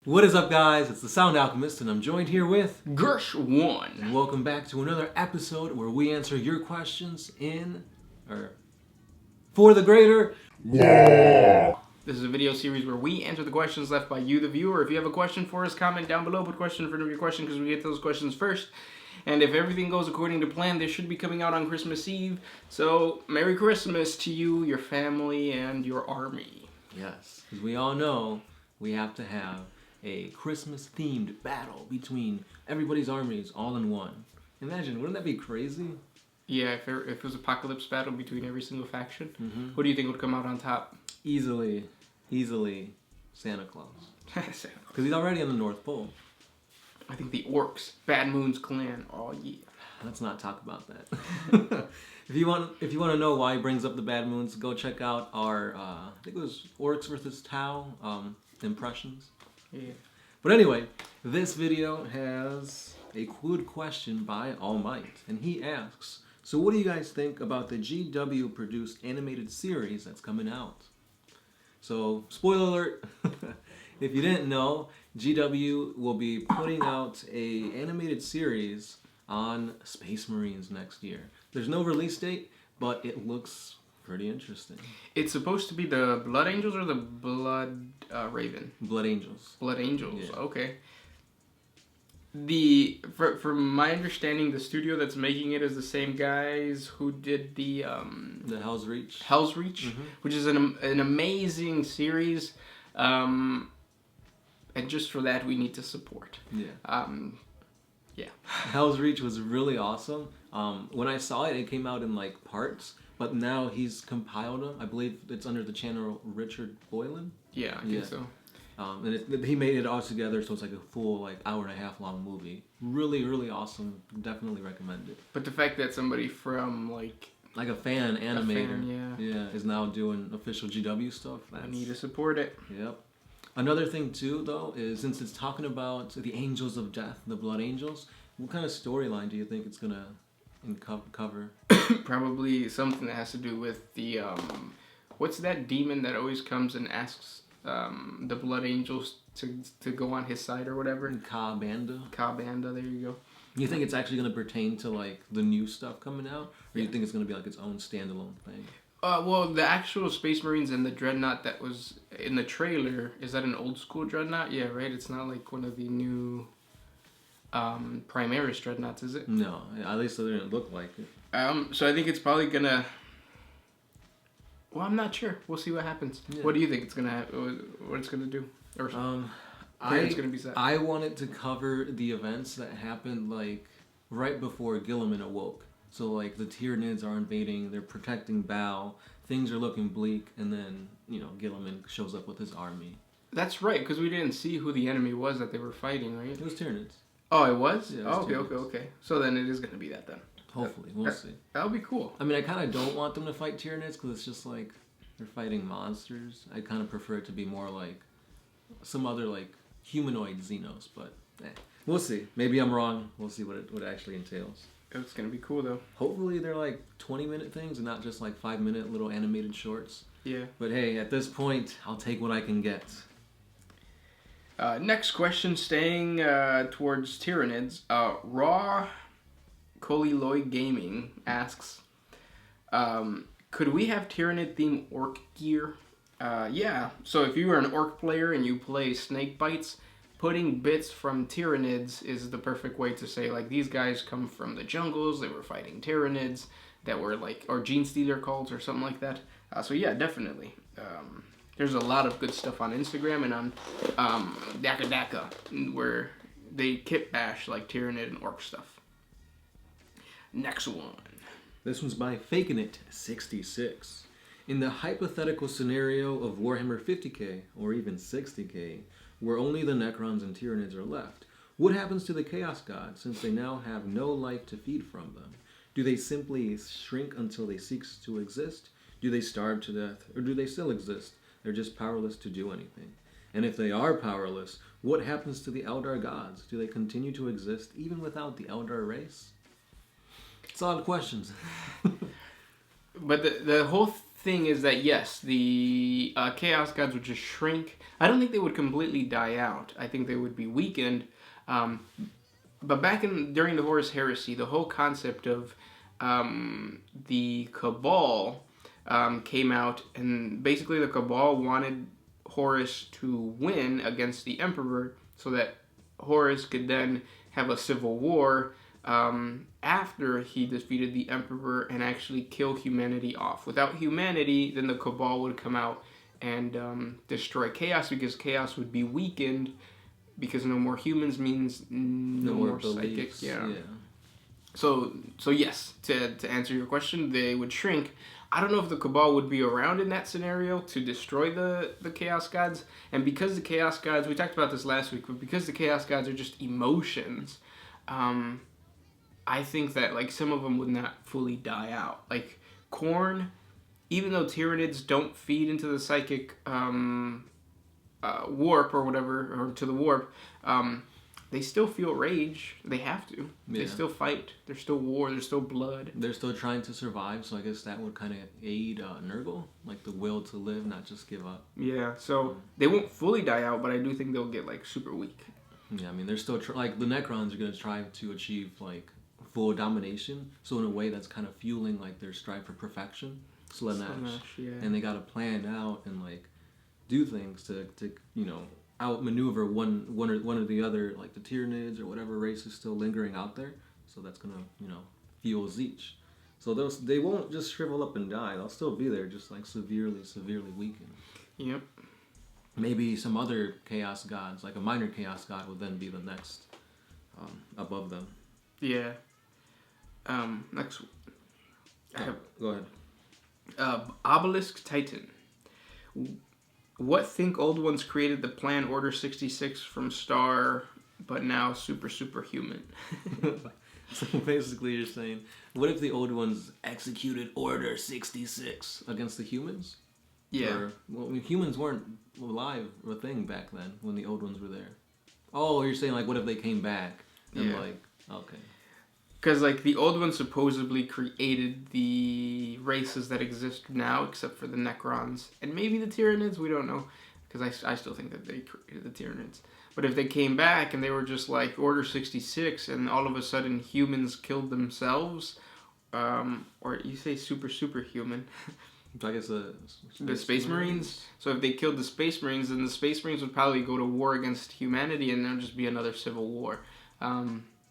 What is up, guys? It's the Sound Alchemist, and I'm joined here with Gersh1. And welcome back to another episode where we answer your questions for the greater WAAAGH. This is a video series where we answer the questions left by you, the viewer. If you have a question for us, comment down below. Put question in front of your question because we get those questions first. And if everything goes according to plan, this should be coming out on Christmas Eve. So, Merry Christmas to you, your family, and your army. Yes, because we all know we have to have a Christmas-themed battle between everybody's armies all in one. Imagine, wouldn't that be crazy? Yeah, if it was apocalypse battle between every single faction, Who do you think would come out on top? Easily Santa Claus. Because he's already on the North Pole. I think the Orcs, Bad Moon's clan. Oh yeah. Let's not talk about that. If you want to know why he brings up the Bad Moons, go check out our I think it was Orcs versus Tau impressions. Yeah. But anyway, this video has a good question by All Might, and he asks, so what do you guys think about the GW produced animated series that's coming out? So, spoiler alert, if you didn't know, GW will be putting out a animated series on Space Marines next year. There's no release date, but it looks pretty interesting. It's supposed to be the Blood Angels or the Blood Raven? Blood Angels. Blood Angels, yeah. Okay. From my understanding, the studio that's making it is the same guys who did the Hell's Reach. Hell's Reach, which is an amazing series, and just for that we need to support. Yeah. Yeah. Hell's Reach was really awesome. When I saw it, it came out in like parts, but now he's compiled them. I believe it's under the channel Richard Boylan. Yeah, I think so. And he made it all together, so it's like a full like hour and a half long movie. Really, really awesome. Definitely recommend it. But the fact that somebody from like a fan animator, is now doing official GW stuff. I need to support it. Yep. Another thing too, though, is since it's talking about the Angels of Death, the Blood Angels, what kind of storyline do you think it's gonna cover? Probably something that has to do with the what's that demon that always comes and asks the Blood Angels to go on his side or whatever? Ka-Banda. Ka-Banda, there you go. You think it's actually going to pertain to like the new stuff coming out, or you think it's going to be like its own standalone thing? Well, the actual Space Marines and the Dreadnought that was in the trailer, is that an old school Dreadnought? Yeah, right? It's not like one of the new Primarch Dreadnoughts, is it? No, at least it didn't look like it. So I think it's probably gonna... Well, I'm not sure. We'll see what happens. Yeah. What do you think it's gonna what it's gonna do? Or it's gonna be set. I wanted to cover the events that happened like right before Guilliman awoke. So like the Tyranids are invading, they're protecting Bao, things are looking bleak, and then Guilliman shows up with his army. That's right, because we didn't see who the enemy was that they were fighting, right? It was Tyranids. Oh, it was? Yeah, it was Okay. So then it is gonna be that then. Hopefully, we'll see. That'll be cool. I mean, I kind of don't want them to fight Tyranids because it's just like they're fighting monsters. I kind of prefer it to be more like some other like humanoid Xenos, but we'll see. Maybe I'm wrong. We'll see what it actually entails. It's gonna be cool though. Hopefully they're like 20-minute things and not just like 5-minute little animated shorts. Yeah. But hey, at this point, I'll take what I can get. Next question, staying towards Tyranids. Raw Coliloid Gaming asks, could we have Tyranid theme orc gear? Yeah. So if you are an orc player and you play Snake Bites, putting bits from Tyranids is the perfect way to say, like, these guys come from the jungles, they were fighting Tyranids that were like, or Gene Stealer cults or something like that. So yeah, definitely. There's a lot of good stuff on Instagram and on Daka where they kit bash like Tyranid and orc stuff. Next one. This one's by FakinIt66. In the hypothetical scenario of Warhammer 40k, or even 60k, where only the Necrons and Tyranids are left, what happens to the Chaos Gods since they now have no life to feed from them? Do they simply shrink until they cease to exist? Do they starve to death? Or do they still exist? They're just powerless to do anything. And if they are powerless, what happens to the Eldar Gods? Do they continue to exist even without the Eldar race? It's a lot of questions. But the whole thing is that yes, the Chaos Gods would just shrink. I don't think they would completely die out. I think they would be weakened. But during the Horus Heresy, the whole concept of the Cabal came out, and basically the Cabal wanted Horus to win against the Emperor so that Horus could then have a civil war after he defeated the Emperor and actually kill humanity off. Without humanity, then the Cabal would come out and destroy Chaos, because Chaos would be weakened, because no more humans means no more psychic. Yeah. So yes, to answer your question, they would shrink. I don't know if the Cabal would be around in that scenario to destroy the Chaos Gods. And because the Chaos Gods, we talked about this last week, but because the Chaos Gods are just emotions, I think that like some of them would not fully die out. Like Khorne, even though Tyranids don't feed into the psychic warp or whatever, or to the warp, they still feel rage. They have to. Yeah. They still fight. There's still war. There's still blood. They're still trying to survive, so I guess that would kind of aid Nurgle, like the will to live, not just give up. Yeah, so they won't fully die out, but I do think they'll get like super weak. Yeah, I mean, they're still like the Necrons are going to try to achieve like full domination, so in a way that's kind of fueling like their strive for perfection. Slaanesh, yeah. And they got to plan out and like do things to outmaneuver one or the other, like the Tyranids or whatever race is still lingering out there. So that's gonna fuel Zeech. So they won't just shrivel up and die. They'll still be there, just like severely weakened. Yep. Maybe some other Chaos Gods, like a minor Chaos God, would then be the next above them. Yeah. Next. Go ahead. Obelisk Titan. What think old ones created the plan Order 66 from Star, but now superhuman? So basically you're saying, what if the old ones executed Order 66 against the humans? Yeah. Humans weren't alive or a thing back then when the old ones were there. Oh, you're saying like what if they came back? And okay. Because like the old ones supposedly created the races that exist now, except for the Necrons and maybe the Tyranids. We don't know, because I still think that they created the Tyranids. But if they came back and they were just like Order 66, and all of a sudden humans killed themselves, or you say superhuman. I guess the Space Marines. So if they killed the Space Marines, then the Space Marines would probably go to war against humanity, and there'd just be another civil war.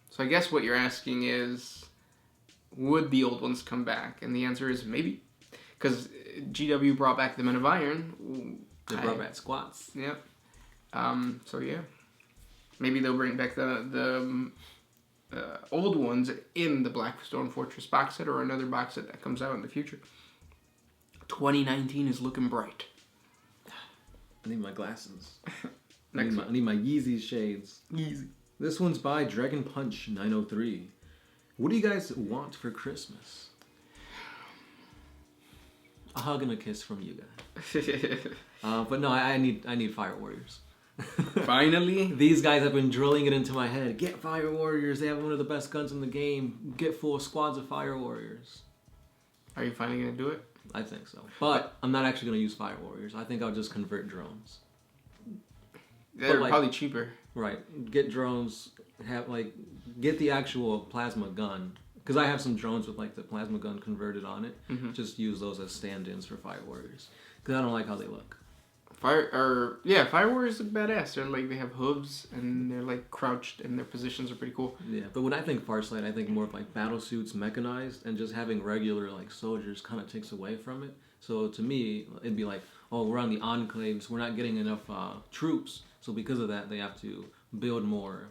So I guess what you're asking is, would the old ones come back? And the answer is maybe. Because GW brought back the Men of Iron. They brought back squats. Yep. So yeah. Maybe they'll bring back the old ones in the Blackstone Fortress box set, or another box set that comes out in the future. 2019 is looking bright. I need my glasses. I need my Yeezy shades. Yeezy. This one's by Dragon Punch 903. What do you guys want for Christmas? A hug and a kiss from you guys. But no, I need Fire Warriors. Finally? These guys have been drilling it into my head. Get Fire Warriors. They have one of the best guns in the game. Get full squads of Fire Warriors. Are you finally going to do it? I think so. But I'm not actually going to use Fire Warriors. I think I'll just convert drones. They're probably cheaper. Right. Get drones. Get the actual plasma gun. Because I have some drones with like the plasma gun converted on it. Mm-hmm. Just use those as stand-ins for Fire Warriors. Because I don't like how they look. Fire Warriors are badass. They're like, they have hooves and they're like crouched and their positions are pretty cool. Yeah, but when I think Farsight, I think more of like battle suits mechanized, and just having regular like soldiers kind of takes away from it. So to me, it'd be like, oh, we're on the enclaves, we're not getting enough troops. So because of that, they have to build more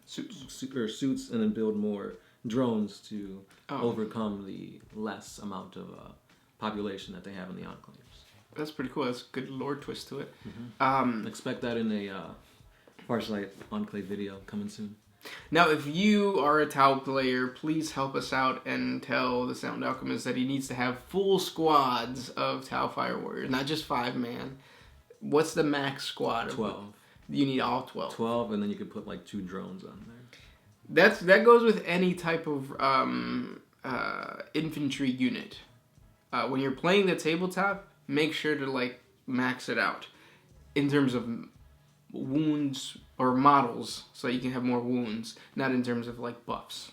suits and then build more drones to overcome the less amount of population that they have in the enclaves. That's pretty cool. That's a good lore twist to it. Mm-hmm. Expect that in a Farsight Enclave video coming soon. Now, if you are a Tau player, please help us out and tell the Sound Alchemist that he needs to have full squads of Tau Fire Warriors, not just 5-man. What's the max squad? 12. You need all 12. 12, and then you could put like 2 drones on there. That goes with any type of infantry unit. when you're playing the tabletop, make sure to like max it out in terms of wounds or models, so you can have more wounds, not in terms of like buffs.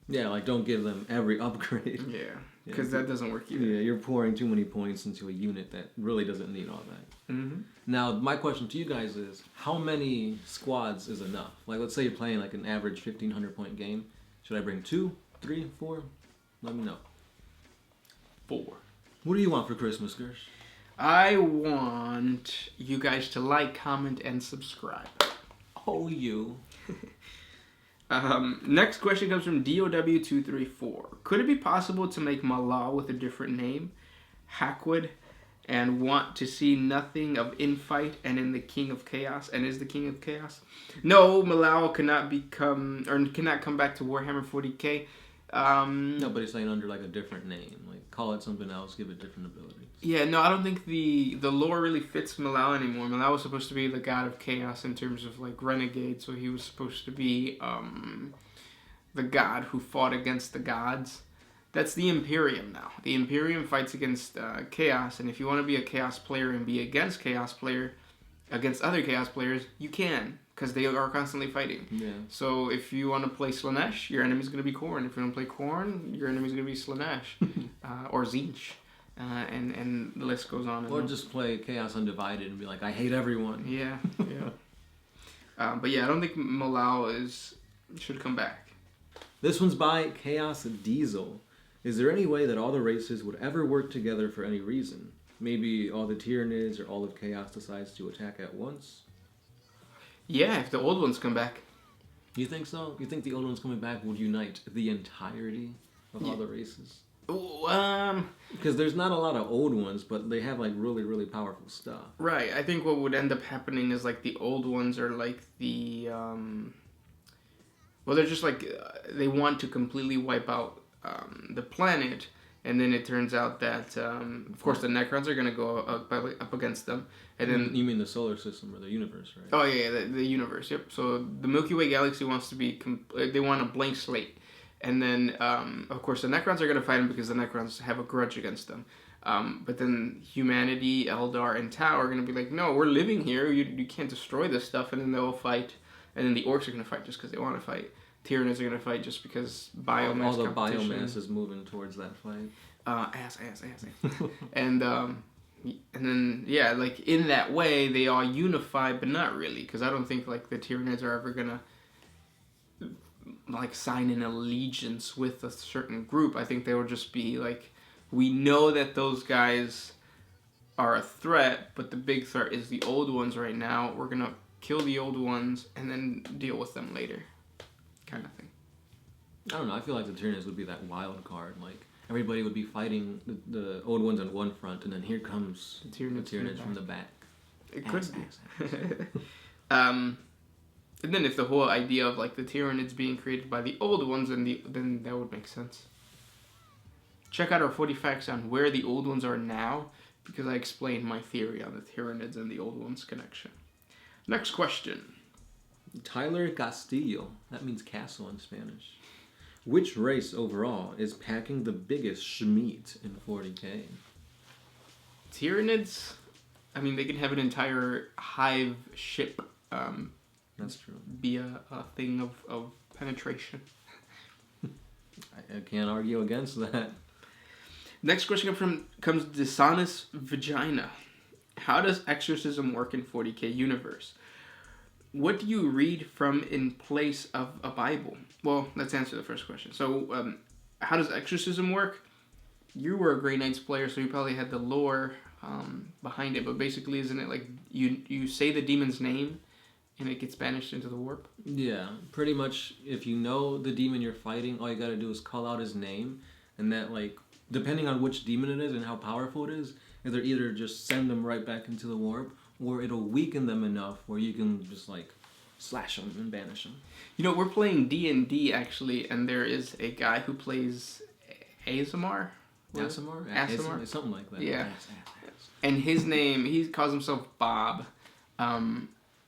Yeah, like don't give them every upgrade. Yeah, because that doesn't work either. Yeah, you're pouring too many points into a unit that really doesn't need all that. Mm-hmm. Now, my question to you guys is, how many squads is enough? Like, let's say you're playing like an average 1,500 point game. Should I bring 2, 3, 4? Let me know. 4. What do you want for Christmas, Gersh? I want you guys to like, comment, and subscribe. Oh, you. Next question comes from DOW234. Could it be possible to make Malal with a different name, Hackwood, and want to see nothing of infight and in the King of Chaos, and is the King of Chaos? No, Malal cannot come back to Warhammer 40k. No, but it's saying under like a different name. Like, call it something else, give it different abilities. Yeah, no, I don't think the lore really fits Malal anymore. Malal was supposed to be the god of chaos in terms of like renegade, so he was supposed to be the god who fought against the gods. That's the Imperium now. The Imperium fights against chaos, and if you want to be a chaos player and be against other chaos players, you can, because they are constantly fighting. Yeah. So if you want to play Slanesh, your enemy's going to be Khorne. If you want to play Khorne, your enemy's going to be Slanesh or Tzeentch. And the list goes on. Or just play Chaos Undivided and be like, I hate everyone. Yeah, yeah. But yeah, I don't think Malal should come back. This one's by Chaos Diesel. Is there any way that all the races would ever work together for any reason? Maybe all the Tyranids or all of Chaos decides to attack at once? Yeah, if the old ones come back. You think so? You think the old ones coming back would unite the entirety of all the races? Because there's not a lot of old ones, but they have like really, really powerful stuff. Right. I think what would end up happening is like the old ones are like the well, they're just like they want to completely wipe out the planet, and then it turns out that of course the Necrons are going to go up against them, and then you mean the solar system or the universe, right? Oh yeah, the universe. Yep. So the Milky Way galaxy wants to be they want a blank slate. And then, of course, the Necrons are going to fight them because the Necrons have a grudge against them. But then humanity, Eldar, and Tau are going to be like, no, we're living here. You can't destroy this stuff. And then they'll fight. And then the Orcs are going to fight just because they want to fight. Tyranids are going to fight just because biomass all the biomass is moving towards that fight. Ass. And then, yeah, like in that way, they all unify, but not really. Because I don't think like the Tyranids are ever going to like sign an allegiance with a certain group. I think they will just be like, we know that those guys are a threat, but the big threat is the old ones right now. We're gonna kill the old ones and then deal with them later, kind of thing. I don't know. I feel like the Tyranids would be that wild card. Like everybody would be fighting the old ones on one front, and then here comes the Tyranids from the back. It could be. And then if the whole idea of like the Tyranids being created by the old ones, then that would make sense. Check out our 40 facts on where the old ones are now, because I explained my theory on the Tyranids and the old ones connection. Next question. Tyler Castillo. That means castle in Spanish. Which race overall is packing the biggest schmeat in 40k? Tyranids. I mean, they can have an entire hive ship. That's true. Be a thing of penetration. I can't argue against that. Next question comes Dishonest Vagina. How does exorcism work in 40k universe? What do you read from in place of a Bible? Well, let's answer the first question. So, how does exorcism work? You were a Grey Knights player, so you probably had the lore behind it. But basically, isn't it like you say the demon's name and it gets banished into the warp? Yeah, pretty much. If you know the demon you're fighting, all you gotta do is call out his name, and that, like, depending on which demon it is and how powerful it is, either just send them right back into the warp, or it'll weaken them enough where you can just like slash them and banish them. You know, we're playing D&D actually, and there is a guy who plays Aasimar. Aasimar? Something like that. Yeah. And his name, he calls himself Bob.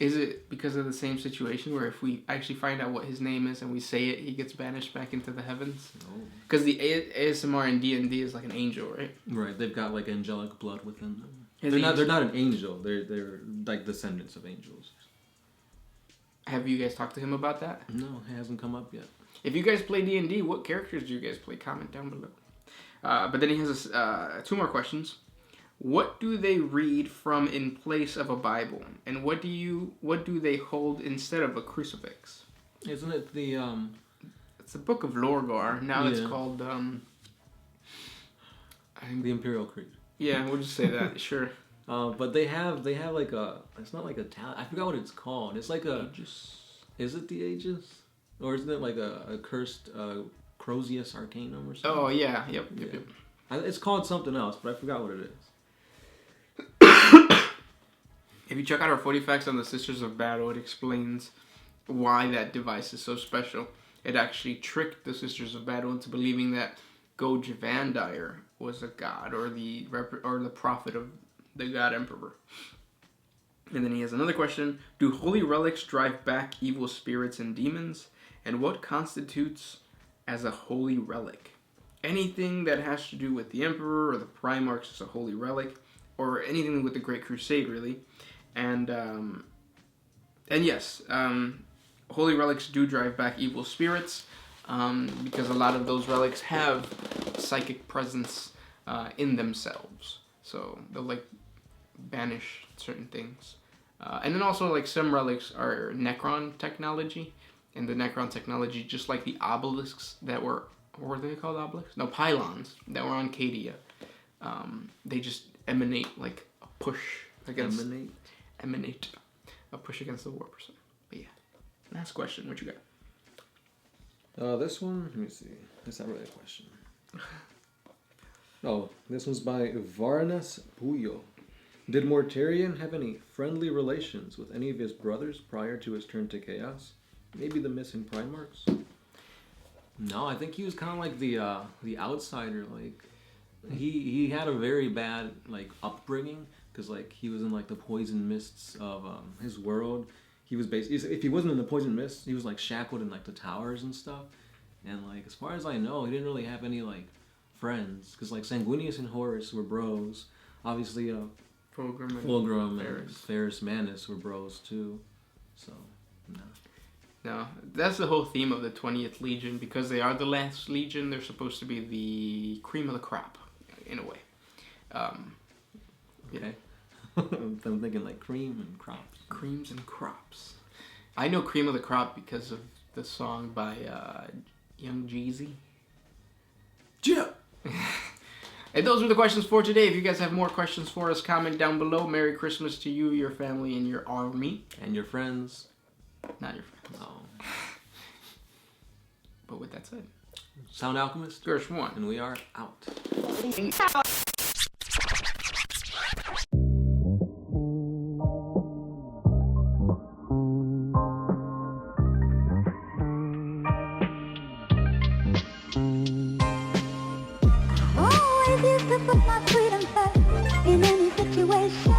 Is it because of the same situation where if we actually find out what his name is and we say it, he gets banished back into the heavens? No. Because the ASMR in D&D is like an angel, right? Right. They've got like angelic blood within them. Has They're not an angel. They're like descendants of angels. Have you guys talked to him about that? No, it hasn't come up yet. If you guys play D&D, what characters do you guys play? Comment down below. But then he has 2 more questions. What do they read from in place of a Bible, and what do they hold instead of a crucifix? Isn't it the It's the Book of Lorgar. Now it's Yeah. called the Imperial Creed? yeah, we'll just say that. Sure. But they have like a, it's not like a talent. I forgot what it's called. It's like a, is it the Aegis? Or isn't it like a cursed Crozius Arcanum or something? Oh yeah, yep. It's called something else, but I forgot what it is. If you check out our 40 facts on the Sisters of Battle, it explains why that device is so special. It actually tricked the Sisters of Battle into believing that Goj Vandire was a god or the prophet of the god emperor. And then he has another question. Do holy relics drive back evil spirits and demons? And what constitutes as a holy relic? Anything that has to do with the emperor or the Primarchs is a holy relic, or anything with the Great Crusade, really. And yes, holy relics do drive back evil spirits, because a lot of those relics have psychic presence in themselves. So they'll like banish certain things. And then also like some relics are Necron technology, and the Necron technology, just like the obelisks that were, what were they called, obelisks? No, pylons that were on Cadia. They just emanate like a push against emanate a push against the war person. But yeah, last question. What you got? This one, let me see. That's not really a question. Oh, this one's by Varnas Puyo. Did Mortarion have any friendly relations with any of his brothers prior to his turn to Chaos? Maybe the missing Primarchs? No, I think he was kind of like the outsider. Like he had a very bad like upbringing, because like he was in like the poison mists of his world. He was basically, if he wasn't in the poison mists, he was like shackled in like the towers and stuff. And like as far as I know, he didn't really have any like friends, because like Sanguinius and Horus were bros. Obviously, Fulgrim and Ferrus Manus were bros too. So no. No, that's the whole theme of the 20th Legion. Because they are the last Legion, they're supposed to be the cream of the crop, in a way. Okay. I'm thinking like cream and crops. Creams and crops. I know cream of the crop because of the song by Young Jeezy. Yeah. And those were the questions for today. If you guys have more questions for us, comment down below. Merry Christmas to you, your family, and your army. And your friends. Not your friends. No. But with that said, Sound Alchemist, Gersh 1. and we are out. Always used to put my freedom first in any situation.